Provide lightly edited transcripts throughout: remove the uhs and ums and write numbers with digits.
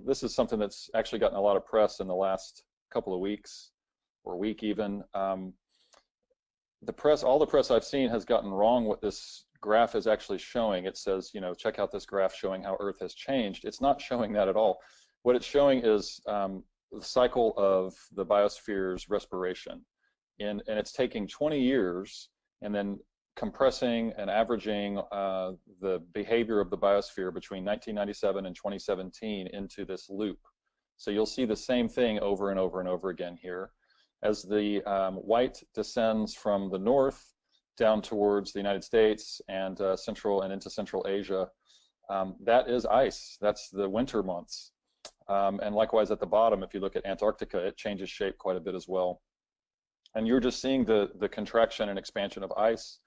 this is something that's actually gotten a lot of press in the last couple of weeks, or week even. The press, all the press I've seen has gotten wrong what this graph is actually showing. It says, you know, check out this graph showing how Earth has changed. It's not showing that at all. What it's showing is the cycle of the biosphere's respiration. And it's taking 20 years and then compressing and averaging the behavior of the biosphere between 1997 and 2017 into this loop. So you'll see the same thing over and over and over again here. As the white descends from the north down towards the United States and Central and into Central Asia, that is ice. That's the winter months. And likewise at the bottom, if you look at Antarctica, it changes shape quite a bit as well. And you're just seeing the contraction and expansion of ice.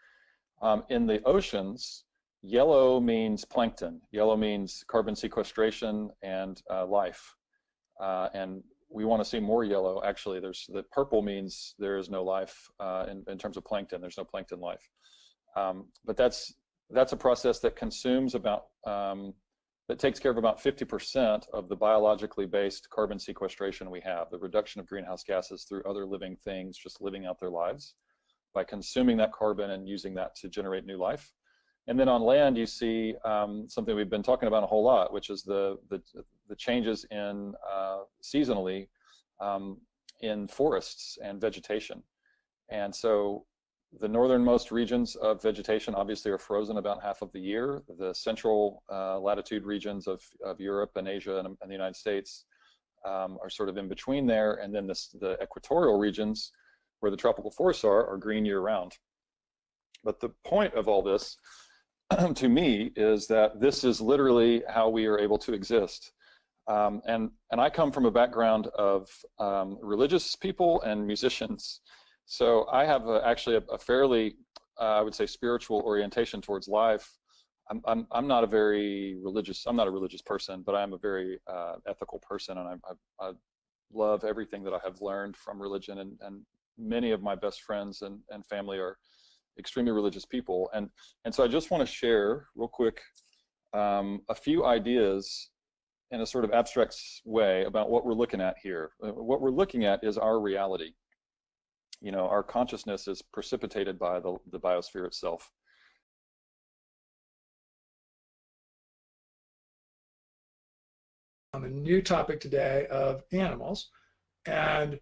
In the oceans, yellow means plankton. Yellow means carbon sequestration and life. And we want to see more yellow. Actually, the purple means there is no life in terms of plankton. There's no plankton life. But that's a process that consumes about, that takes care of about 50% of the biologically based carbon sequestration we have, the reduction of greenhouse gases through other living things just living out their lives by consuming that carbon and using that to generate new life. And then on land, you see something we've been talking about a whole lot, which is the changes in seasonally in forests and vegetation. And so the northernmost regions of vegetation obviously are frozen about half of the year. The central latitude regions of Europe and Asia and the United States are sort of in between there. And then the equatorial regions where the tropical forests are green year-round. But the point of all this, to me, is that this is literally how we are able to exist. And I come from a background of religious people and musicians. So I have actually a fairly, I would say, spiritual orientation towards life. I'm not a very religious, I'm not a religious person, but I'm a very ethical person, and I love everything that I have learned from religion, and many of my best friends and family are extremely religious people. And so I just want to share real quick a few ideas in a sort of abstract way about what we're looking at here. What we're looking at is our reality. You know, our consciousness is precipitated by the biosphere itself. On a new topic today of animals, and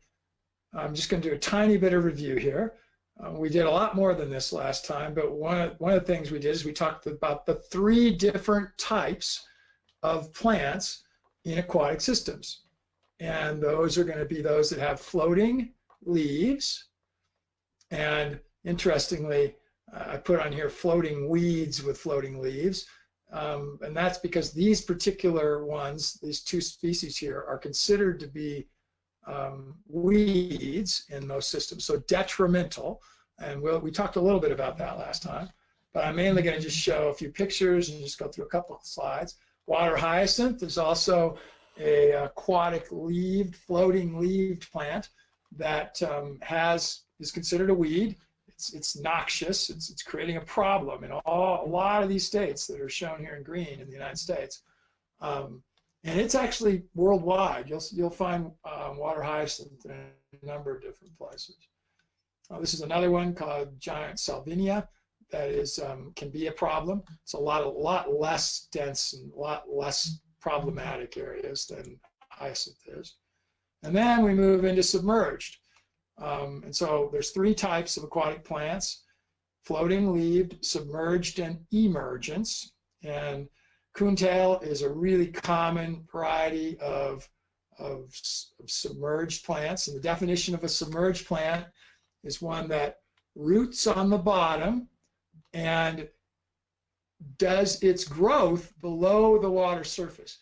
I'm just going to do a tiny bit of review here. We did a lot more than this last time, but one of the things we did is we talked about the 3 different types of plants in aquatic systems. And those are going to be those that have floating leaves. And interestingly, I put on here floating weeds with floating leaves. And that's because these particular ones, these 2 species here, are considered to be weeds in most systems, so detrimental. And we talked a little bit about that last time, but I'm mainly going to just show a few pictures and just go through a couple of slides. Water hyacinth is also a aquatic leaved, floating leaved plant that is considered a weed. It's noxious. It's creating a problem in a lot of these states that are shown here in green in the United States. And it's actually worldwide. You'll find water hyacinth in a number of different places. This is another one called giant salvinia that is can be a problem. It's a lot less dense and a lot less problematic areas than hyacinth is. And then we move into submerged. And so there's 3 types of aquatic plants: floating leaved, submerged, and emergence. And coontail is a really common variety of submerged plants. And the definition of a submerged plant is one that roots on the bottom and does its growth below the water surface.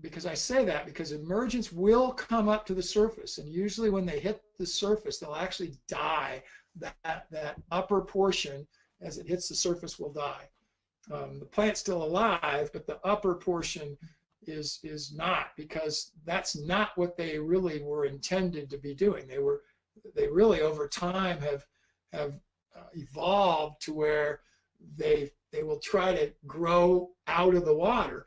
Because I say that because emergence will come up to the surface, and usually when they hit the surface, they'll actually die. That upper portion, as it hits the surface, will die. The plant's still alive, but the upper portion is not, because that's not what they really were intended to be doing. They really over time have evolved to where they will try to grow out of the water.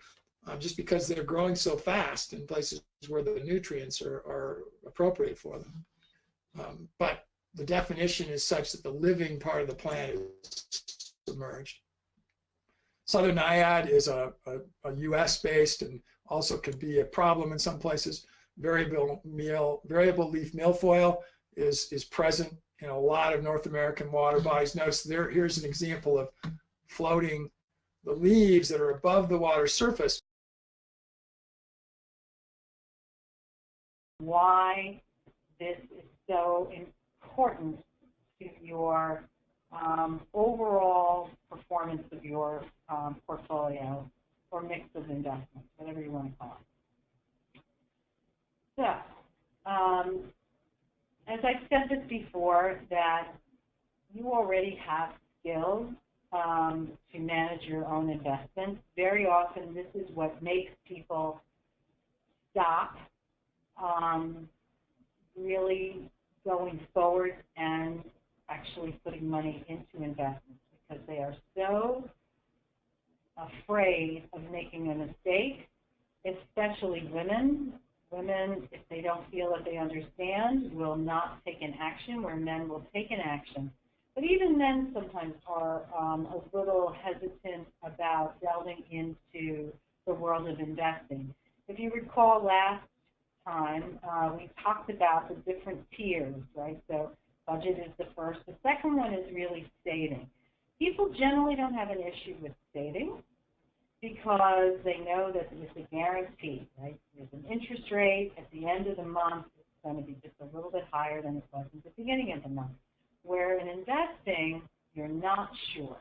just because they're growing so fast in places where the nutrients are appropriate for them. But the definition is such that the living part of the plant is submerged. Southern naiad is a US based and also can be a problem in some places. Variable leaf milfoil is present in a lot of North American water bodies. Notice here's an example of floating the leaves that are above the water surface. Why this is so important to your overall performance of your portfolio or mix of investments, whatever you want to call it. So, as I've said this before, that you already have skills to manage your own investments. Very often, this is what makes people stop really going forward and actually putting money into investments, because they are so afraid of making a mistake, especially women. Women, if they don't feel that they understand, will not take an action, where men will take an action. But even men sometimes are a little hesitant about delving into the world of investing. If you recall last time, we talked about the different tiers, right? So budget is the first. The second one is really saving. People generally don't have an issue with saving because they know that it's a guarantee, right? There's an interest rate at the end of the month. It's going to be just a little bit higher than it was at the beginning of the month. Where in investing, you're not sure,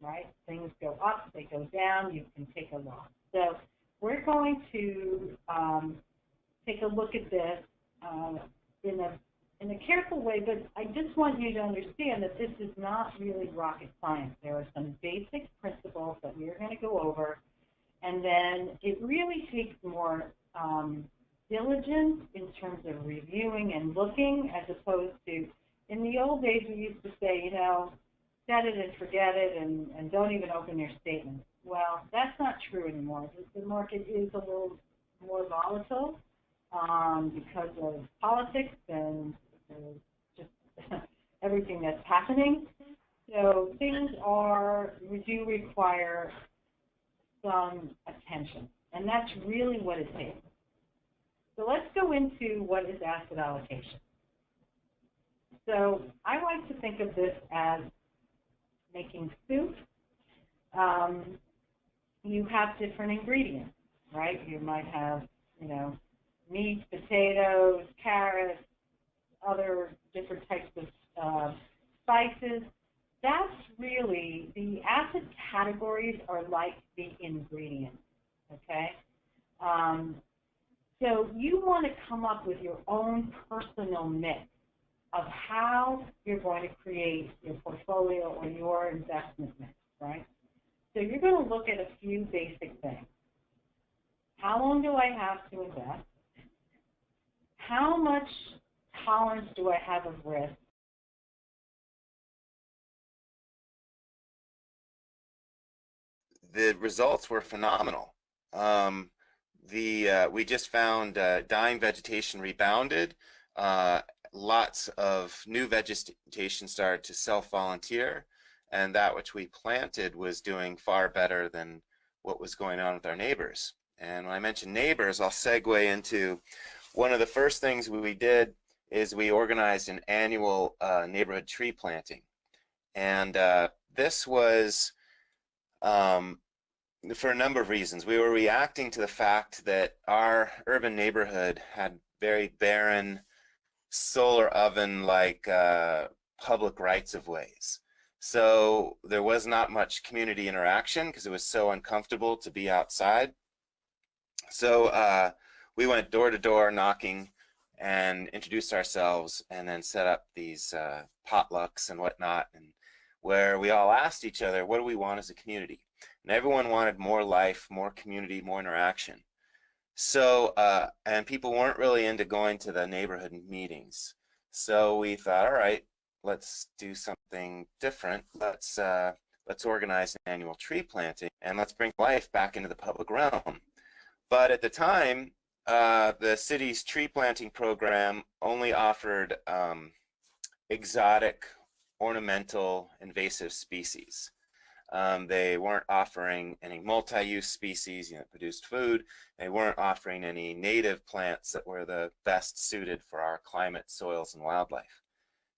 right? Things go up, they go down, you can take a loss. So we're going to take a look at this in a careful way, but I just want you to understand that this is not really rocket science. There are some basic principles that we are going to go over, and then it really takes more diligence in terms of reviewing and looking, as opposed to, in the old days we used to say, you know, set it and forget it and don't even open your statement. Well, that's not true anymore. The market is a little more volatile because of politics and just everything that's happening. So things do require some attention, and that's really what it takes. So let's go into what is asset allocation. So I like to think of this as making soup. You have different ingredients, right? You might have, you know, meat, potatoes, carrots, other different types of spices. That's really, the asset categories are like the ingredients, okay? So you want to come up with your own personal mix of how you're going to create your portfolio or your investment mix, right? So you're going to look at a few basic things. How long do I have to invest? How much tolerance do I have of risk? The results were phenomenal. We just found dying vegetation rebounded. Lots of new vegetation started to self-volunteer, and that which we planted was doing far better than what was going on with our neighbors. And when I mention neighbors, I'll segue into one of the first things we did is we organized an annual neighborhood tree planting. And this was for a number of reasons. We were reacting to the fact that our urban neighborhood had very barren, solar oven-like public rights-of-ways. So there was not much community interaction because it was so uncomfortable to be outside. So we went door to door knocking and introduced ourselves, and then set up these potlucks and whatnot, and where we all asked each other, what do we want as a community? And everyone wanted more life, more community, more interaction. So, and people weren't really into going to the neighborhood meetings. So we thought, all right, let's do something different. Let's organize an annual tree planting, and let's bring life back into the public realm. But at the time, the city's tree planting program only offered exotic, ornamental, invasive species. They weren't offering any multi-use species, that produced food. They weren't offering any native plants that were the best suited for our climate, soils, and wildlife.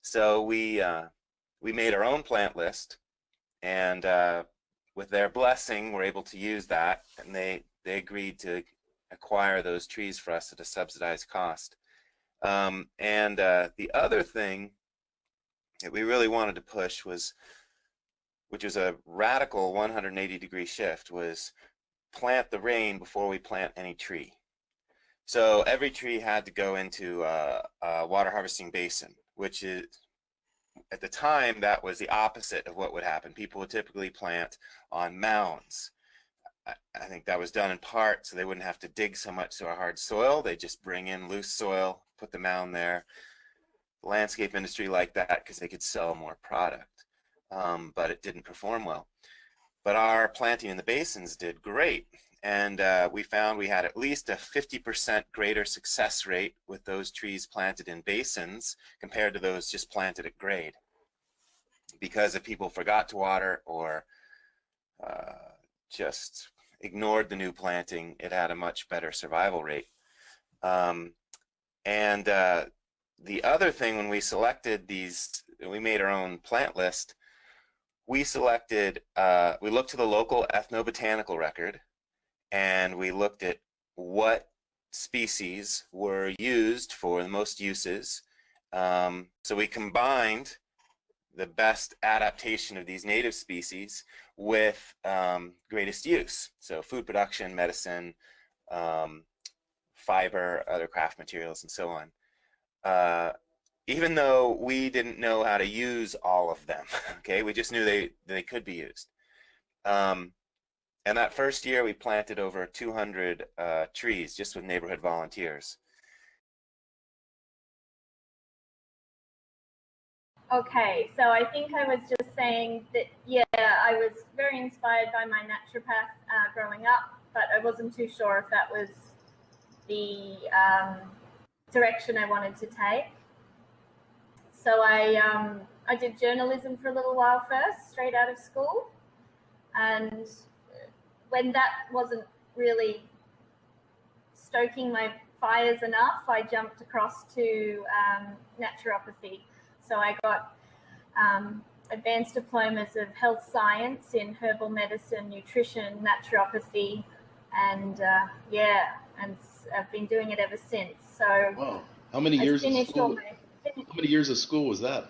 So we made our own plant list, and with their blessing, we're able to use that, and they agreed to acquire those trees for us at a subsidized cost. The other thing that we really wanted to push was, which was a radical 180-degree shift, was plant the rain before we plant any tree. So every tree had to go into a water harvesting basin, which is, at the time, that was the opposite of what would happen. People would typically plant on mounds. I think that was done in part so they wouldn't have to dig so much to a hard soil. They just bring in loose soil, put the mound there. The landscape industry liked that because they could sell more product, but it didn't perform well. But our planting in the basins did great, and we found we had at least a 50% greater success rate with those trees planted in basins compared to those just planted at grade. Because if people forgot to water or just ignored the new planting, it had a much better survival rate. The other thing, when we selected these, we made our own plant list, we selected, we looked to the local ethnobotanical record, and we looked at what species were used for the most uses. So we combined the best adaptation of these native species with greatest use. So food production, medicine, fiber, other craft materials, and so on. Even though we didn't know how to use all of them, okay, we just knew they could be used. And that first year, we planted over 200 trees just with neighborhood volunteers. Okay, so I think I was just saying that, yeah, I was very inspired by my naturopath growing up, but I wasn't too sure if that was the direction I wanted to take. So I did journalism for a little while first, straight out of school. And when that wasn't really stoking my fires enough, I jumped across to naturopathy. So I got advanced diplomas of health science in herbal medicine, nutrition, naturopathy, and yeah, and I've been doing it ever since. So wow, how many years of school? How many years of school was that?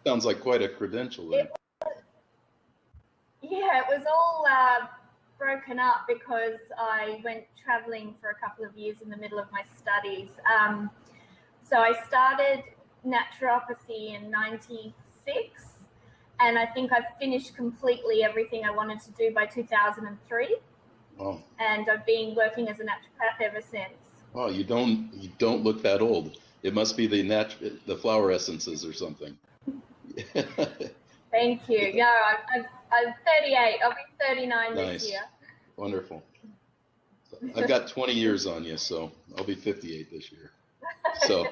Sounds like quite a credential. It was all broken up because I went traveling for a couple of years in the middle of my studies. So I started naturopathy in '96, and I think I finished completely everything I wanted to do by 2003. Wow. And I've been working as a naturopath ever since. Wow, you don't look that old. It must be the flower essences or something. Thank you. Yeah, I'm 38. I'll be 39 nice. This year. Wonderful. So I've got 20 years on you, so I'll be 58 this year. So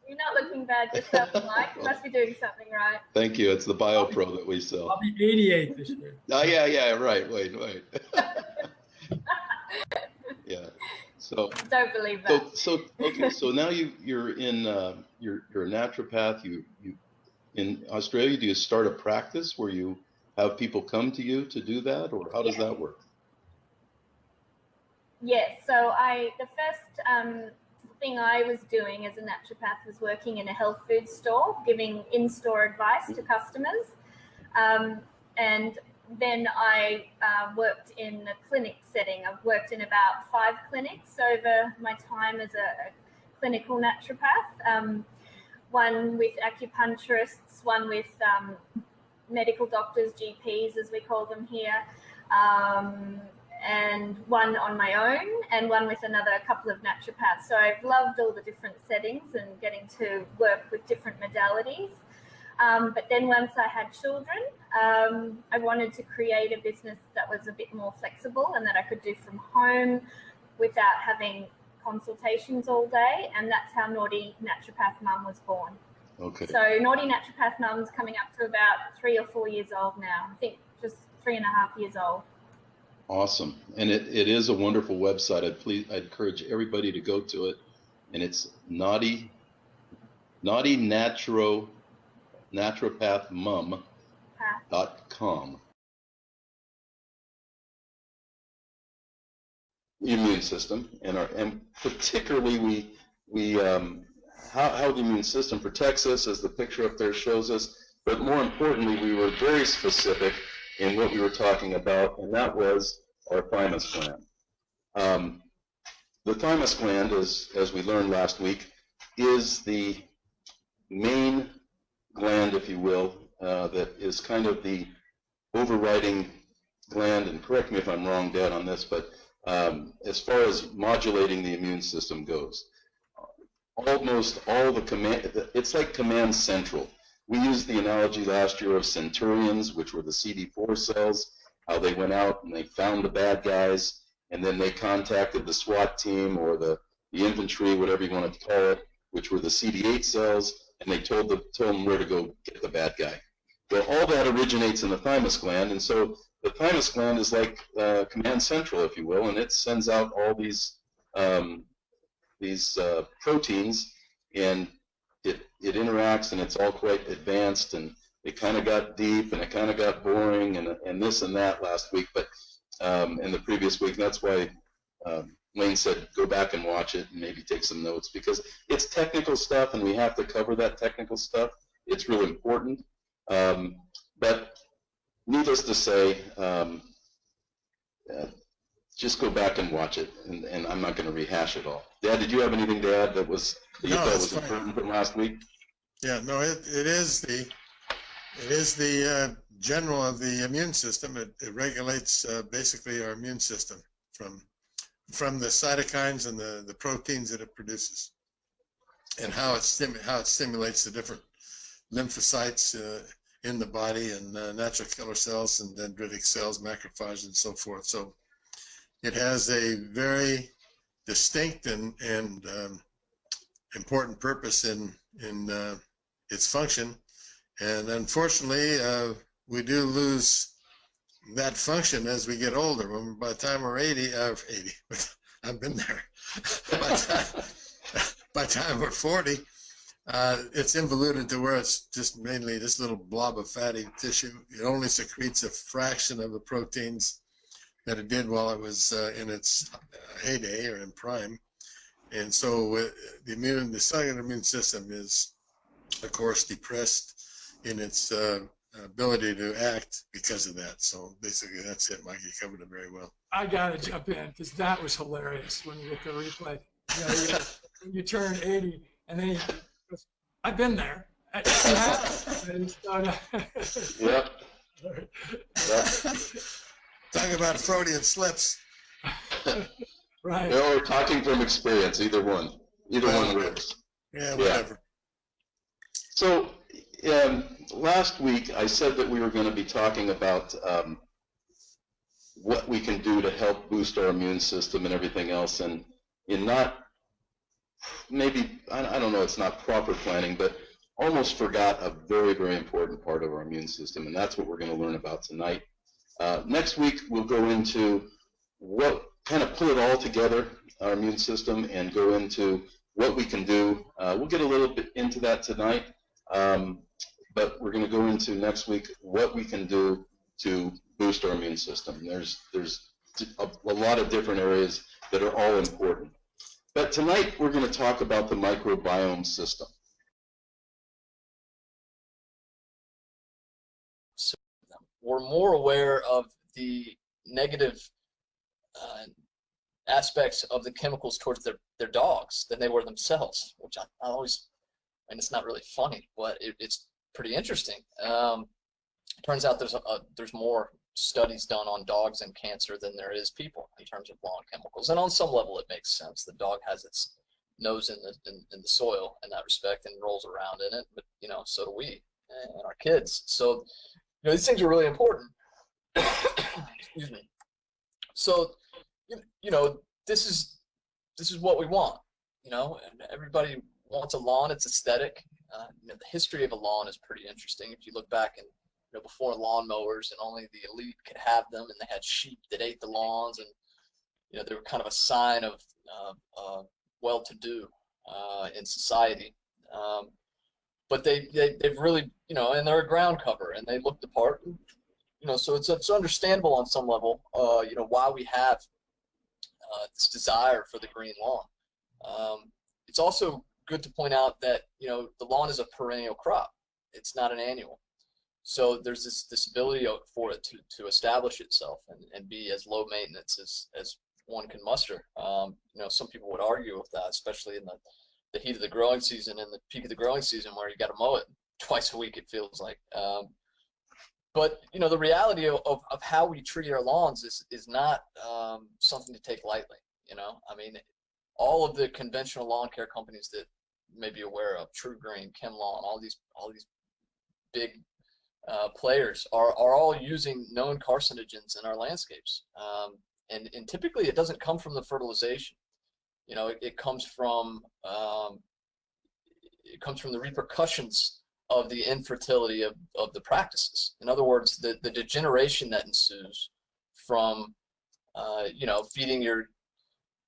you're not looking bad yourself, Mike. You must be doing something right. Thank you. It's the BioPro that we sell. I'll be 88 this year. Oh yeah, right. Wait. Yeah. So don't believe that. So okay. So now you're in you're a naturopath. You in Australia, do you start a practice where you have people come to you to do that, or how does that work? Yes. So the first thing I was doing as a naturopath was working in a health food store, giving in-store advice to customers, and then I worked in a clinic setting. I've worked in about 5 clinics over my time as a clinical naturopath. One with acupuncturists, one with medical doctors, GPs as we call them here, and one on my own, and one with a couple of naturopaths. So I've loved all the different settings and getting to work with different modalities. But then once I had children, I wanted to create a business that was a bit more flexible and that I could do from home, without having consultations all day, and that's how Naughty Naturopath Mum was born. Okay. So Naughty Naturopath Mum's coming up to about 3 or 4 years old now. I think just 3.5 years old. Awesome. And it is a wonderful website. I'd encourage everybody to go to it. And it's naturopathmum.com. Immune system, and particularly how the immune system protects us, as the picture up there shows us. But more importantly, we were very specific in what we were talking about, and that was our thymus gland. The thymus gland, as we learned last week, is the main gland, if you will, that is kind of the overriding gland, and correct me if I'm wrong, Dad, on this, but as far as modulating the immune system goes, almost all the it's like command central. We used the analogy last year of centurions, which were the CD4 cells, how they went out and they found the bad guys, and then they contacted the SWAT team or the infantry, whatever you want to call it, which were the CD8 cells, and they told them where to go get the bad guy. Well, all that originates in the thymus gland, and so the thymus gland is like command central, if you will, and it sends out all these proteins, and it interacts, and it's all quite advanced, and it kind of got deep, and it kind of got boring, and this and that last week, but in the previous week. That's why Wayne said go back and watch it and maybe take some notes, because it's technical stuff, and we have to cover that technical stuff. It's really important. But needless to say, just go back and watch it, and I'm not going to rehash it all. Dad, did you have anything to add that you thought was important from last week? Yeah, no, it is the general of the immune system. It regulates basically our immune system from the cytokines and the proteins that it produces, and how it stimulates the different lymphocytes in the body, and natural killer cells and dendritic cells, macrophages, and so forth. So it has a very distinct and important purpose in its function. And unfortunately, we do lose that function as we get older. By the time we're 80, I've been there. By the time we're 40, it's involuted to where it's just mainly this little blob of fatty tissue. It only secretes a fraction of the proteins that it did while it was in its heyday or in prime. And so the cellular immune system is, of course, depressed in its ability to act because of that. So basically, that's it, Mike. You covered it very well. I gotta jump in because that was hilarious when you get the replay. You turn 80, and then he goes, "I've been there." Yep. Talking about Freudian slips. Right. Or talking from experience, either one works. Yeah, whatever. So last week I said that we were going to be talking about what we can do to help boost our immune system and everything else, and in not maybe, I don't know, it's not proper planning, but almost forgot a very, very important part of our immune system, and that's what we're going to learn about tonight. Next week we'll go into what kind of pull it all together, our immune system, and go into what we can do. We'll get a little bit into that tonight, but we're going to go into next week what we can do to boost our immune system. There's a lot of different areas that are all important. But tonight we're going to talk about the microbiome system. We're more aware of the negative aspects of the chemicals towards their dogs than they were themselves, which I always, and it's not really funny, but it's pretty interesting. Turns out there's more studies done on dogs and cancer than there is people in terms of lawn chemicals, and on some level it makes sense. The dog has its nose in the soil in that respect and rolls around in it, but so do we and our kids. So these things are really important. Excuse me. So this is what we want, you know, and everybody wants a lawn. It's aesthetic. You know, the history of a lawn is pretty interesting. If you look back and, you know, before lawnmowers and only the elite could have them, and they had sheep that ate the lawns, and, you know, they were kind of a sign of well-to-do in society. But they've really, you know, and they're a ground cover, and they look the part. You know, so it's understandable on some level, you know, why we have this desire for the green lawn. It's also good to point out that, you know, the lawn is a perennial crop. It's not an annual. So there's this ability for it to establish itself and be as low maintenance as one can muster. You know, some people would argue with that, especially in the heat of the growing season and the peak of the growing season, where you got to mow it twice a week, it feels like. But, you know, the reality of how we treat our lawns is not something to take lightly. You know, I mean, all of the conventional lawn care companies that you may be aware of, True Green, Chem Lawn, all these big players are all using known carcinogens in our landscapes. And typically it doesn't come from the fertilization. You know, it comes from the repercussions of the infertility of the practices. In other words, the degeneration that ensues from you know, feeding your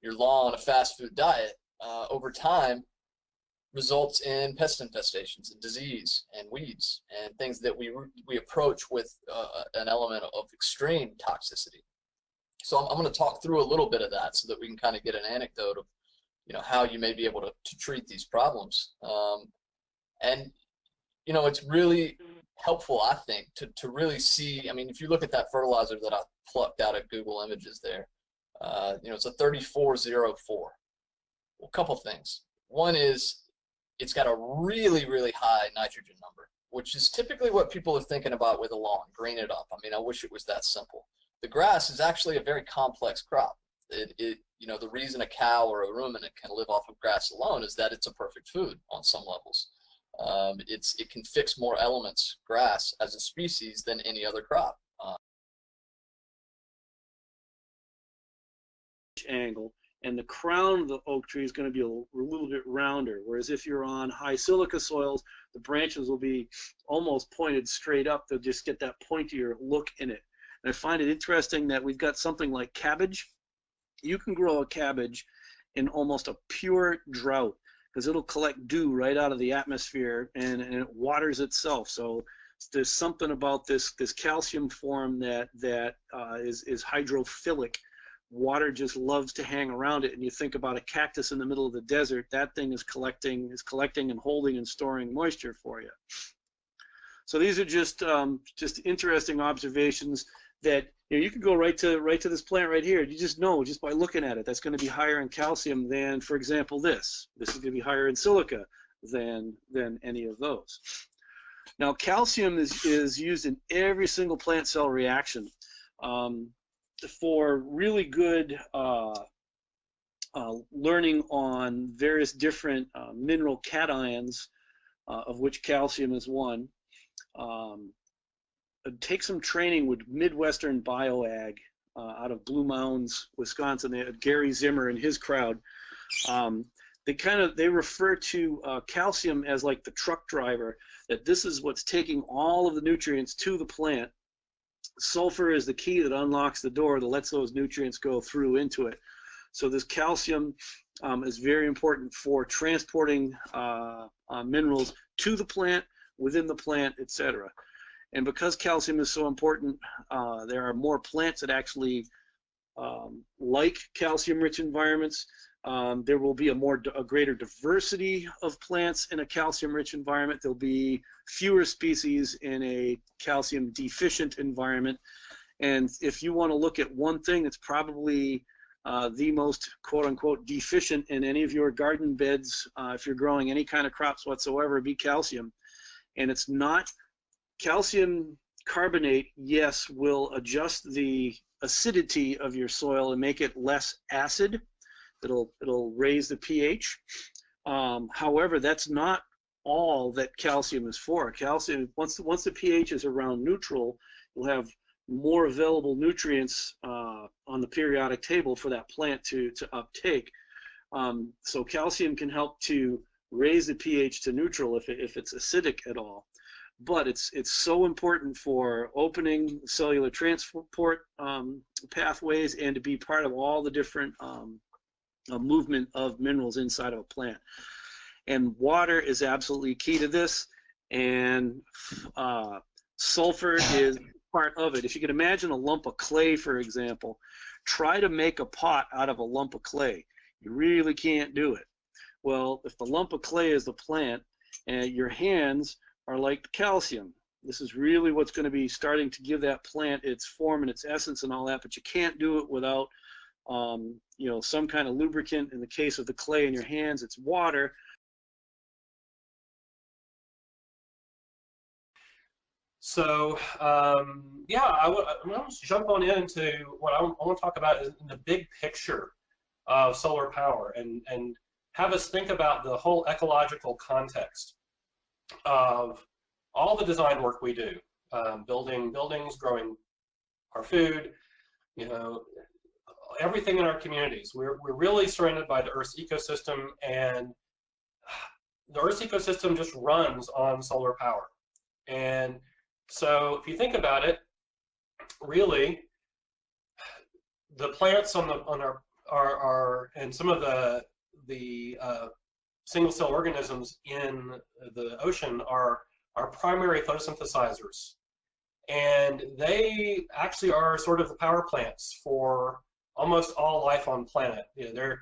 lawn a fast food diet over time results in pest infestations and disease and weeds and things that we approach with an element of extreme toxicity. So I'm going to talk through a little bit of that so that we can kind of get an anecdote of, you know, how you may be able to treat these problems. And, you know, it's really helpful, I think, to really see. I mean, if you look at that fertilizer that I plucked out of Google Images there, you know, it's a 3404. Well, a couple things. One is it's got a really, really high nitrogen number, which is typically what people are thinking about with a lawn, green it up. I mean, I wish it was that simple. The grass is actually a very complex crop. You know, the reason a cow or a ruminant can live off of grass alone is that it's a perfect food on some levels. It can fix more elements, grass as a species, than any other crop. Angle, and the crown of the oak tree is going to be a little bit rounder, whereas if you're on high silica soils, the branches will be almost pointed straight up. They'll just get that pointier look in it. And I find it interesting that we've got something like cabbage. You can grow a cabbage in almost a pure drought because it'll collect dew right out of the atmosphere and it waters itself. So there's something about this calcium form that is hydrophilic. Water just loves to hang around it. And you think about a cactus in the middle of the desert, that thing is collecting and holding and storing moisture for you. So these are just interesting observations that, you know, you could go right to this plant right here. You just know just by looking at it that's going to be higher in calcium than, for example, this is going to be higher in silica than any of those. Now, calcium is used in every single plant cell reaction. For really good learning on various different mineral cations, of which calcium is one. Take some training with Midwestern Bioag out of Blue Mounds, Wisconsin. They had Gary Zimmer and his crowd. They refer to calcium as like the truck driver, that this is what's taking all of the nutrients to the plant. Sulfur is the key that unlocks the door that lets those nutrients go through into it. So this calcium is very important for transporting minerals to the plant, within the plant, etc. And because calcium is so important, there are more plants that actually like calcium-rich environments. There will be a greater diversity of plants in a calcium-rich environment. There'll be fewer species in a calcium-deficient environment. And if you want to look at one thing that's probably the most quote-unquote deficient in any of your garden beds, if you're growing any kind of crops whatsoever, be calcium. And it's not calcium carbonate. Yes, will adjust the acidity of your soil and make it less acid. It'll raise the pH. However, that's not all that calcium is for. Calcium, once the pH is around neutral, you'll have more available nutrients on the periodic table for that plant to uptake. So calcium can help to raise the pH to neutral if it's acidic at all. But it's so important for opening cellular transport pathways and to be part of all the different movement of minerals inside of a plant. And water is absolutely key to this, and sulfur is part of it. If you can imagine a lump of clay, for example, try to make a pot out of a lump of clay. You really can't do it. Well, if the lump of clay is the plant, and your hands are like the calcium, this is really what's going to be starting to give that plant its form and its essence and all that, but you can't do it without you know, some kind of lubricant. In the case of the clay in your hands, it's water. So yeah, I'm going to jump on into what I want to talk about is the big picture of solar power, and have us think about the whole ecological context of all the design work we do, building buildings, growing our food, you know, everything in our communities. We're really surrounded by the Earth's ecosystem, and the Earth's ecosystem just runs on solar power. And so if you think about it, really, the plants on our and some of the single-cell organisms in the ocean are primary photosynthesizers, and they actually are sort of the power plants for almost all life on planet. You know,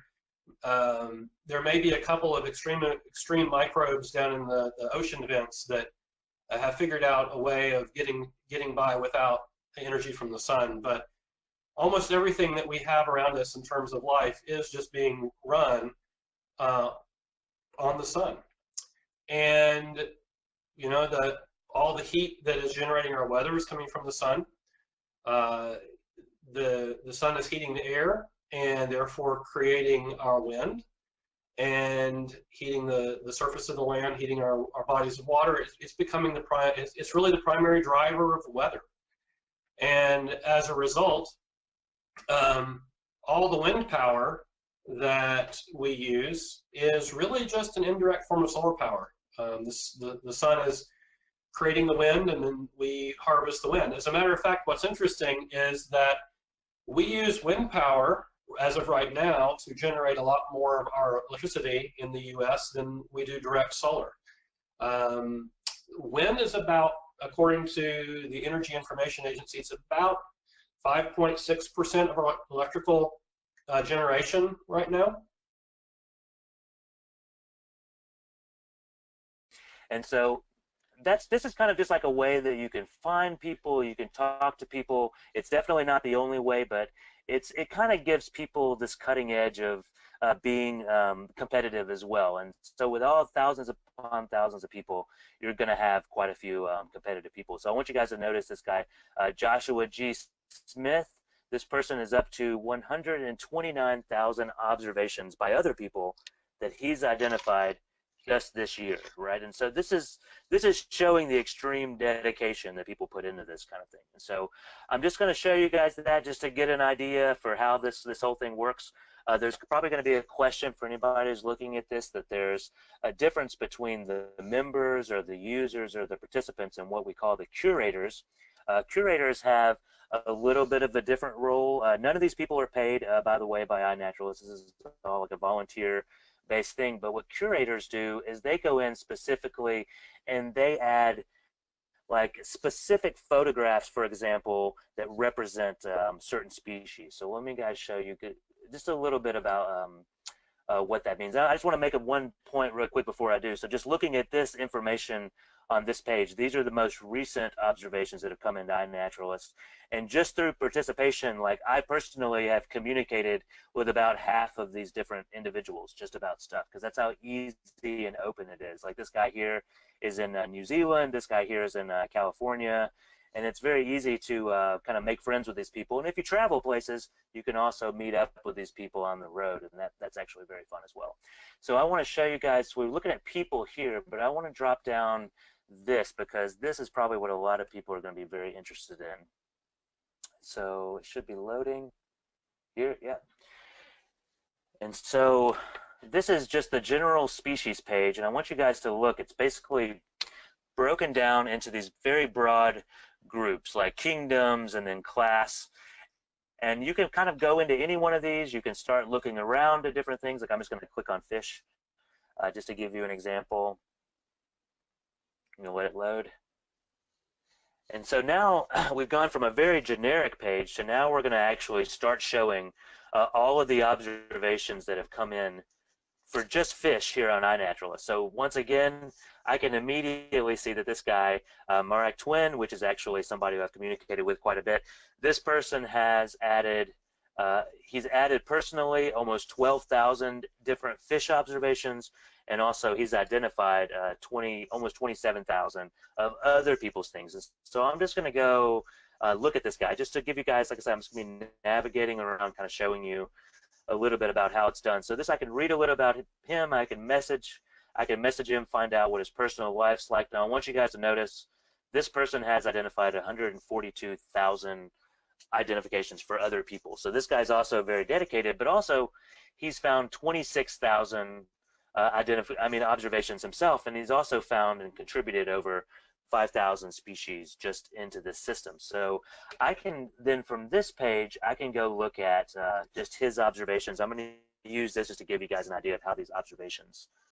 there may be a couple of extreme microbes down in the ocean vents that have figured out a way of getting by without energy from the sun, but almost everything that we have around us in terms of life is just being run on the sun. And you know, all the heat that is generating our weather is coming from the sun. The sun is heating the air and therefore creating our wind and heating the surface of the land, heating our bodies of water. It's becoming it's really the primary driver of the weather. And as a result, all the wind power that we use is really just an indirect form of solar power. The sun is creating the wind, and then we harvest the wind. As a matter of fact, what's interesting is that we use wind power as of right now to generate a lot more of our electricity in the US than we do direct solar. Wind is about, according to the Energy Information Agency, it's about 5.6% of our electrical generation right now. And so this is kind of just like a way that you can find people, you can talk to people. It's definitely not the only way, but it kind of gives people this cutting edge of being competitive as well. And so with all thousands upon thousands of people, you're going to have quite a few competitive people. So I want you guys to notice this guy, Joshua G. Smith. This person is up to 129,000 observations by other people that he's identified just this year, right? And so this is showing the extreme dedication that people put into this kind of thing. And so I'm just going to show you guys that just to get an idea for how this whole thing works. There's probably going to be a question for anybody who's looking at this, that there's a difference between the members or the users or the participants and what we call the curators. Curators have a little bit of a different role. None of these people are paid, by the way, by iNaturalist. This is all like a volunteer-based thing. But what curators do is they go in specifically and they add like specific photographs, for example, that represent certain species. So let me guys show you just a little bit about what that means. I just want to make one point real quick before I do. So just looking at this information on this page, these are the most recent observations that have come into iNaturalist. And just through participation, like I personally have communicated with about half of these different individuals just about stuff, because that's how easy and open it is. Like this guy here is in New Zealand, this guy here is in California, and it's very easy to kind of make friends with these people. And if you travel places, you can also meet up with these people on the road, and that's actually very fun as well. So I want to show you guys, we're looking at people here, but I want to drop down this because this is probably what a lot of people are going to be very interested in. So it should be loading here, yeah. And so this is just the general species page, and I want you guys to look. It's basically broken down into these very broad groups like kingdoms and then class. And you can kind of go into any one of these. You can start looking around at different things. Like I'm just going to click on fish just to give you an example. I'm going to let it load. And so now we've gone from a very generic page to now we're going to actually start showing all of the observations that have come in for just fish here on iNaturalist. So once again, I can immediately see that this guy, Marek Twin, which is actually somebody who I've communicated with quite a bit, this person has added, he's added personally almost 12,000 different fish observations, and also he's identified almost 27,000 of other people's things. And so I'm just going to go look at this guy just to give you guys, like I said, I'm just going to be navigating around, kind of showing you a little bit about how it's done. So this, I can read a little about him. I can message him, find out what his personal life's like. Now I want you guys to notice this person has identified 142,000 identifications for other people. So this guy's also very dedicated, but also he's found 26,000 observations himself, and he's also found and contributed over 5,000 species just into this system. So I can then, from this page, I can go look at just his observations. I'm going to use this just to give you guys an idea of how these observations